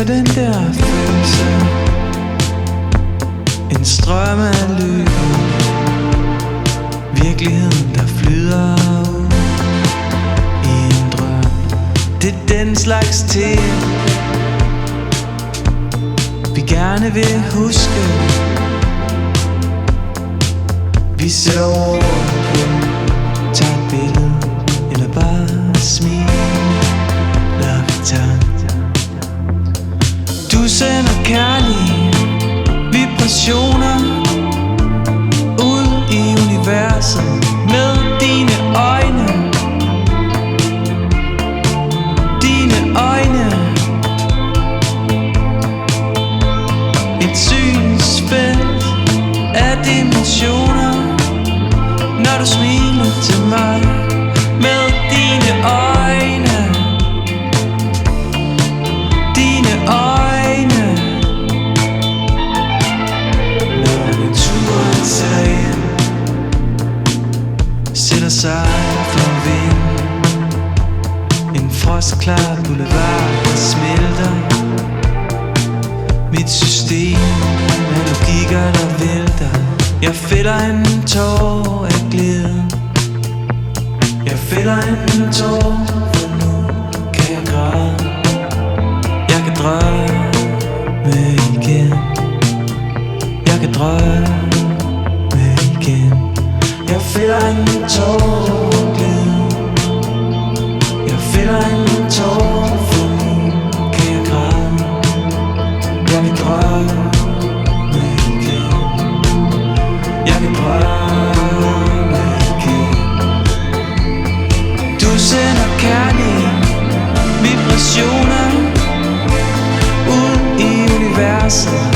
den der følelse, en strøm af lykke, virkeligheden der flyder ud i en drøm. Det er den slags ting vi gerne vil huske. Vi sætter ord på, tager et billede eller bare smiler vi tager. Du sender kærlige vibrationer ud i universet med dine øjne. Dine øjne, et synsfelt af dimensioner, når du smiler til mig med dine øjne. Dine øjne, når naturen sætter ind, sætter sig for vind. En frostklar boulevard, der smelter. Mit system med logikker, der vælter. Jeg fælder en tår af glæde. Jeg fælder en tår, for nu kan jeg græde. Jeg kan drømme igen. Jeg kan drømme igen. Jeg fælder en tår af glæde. Jeg fælder en tår, for nu kan jeg græde. Jeg kan drømme igen. Jeg kan drømme igen. Du sender kærlige vibrationer ud i universet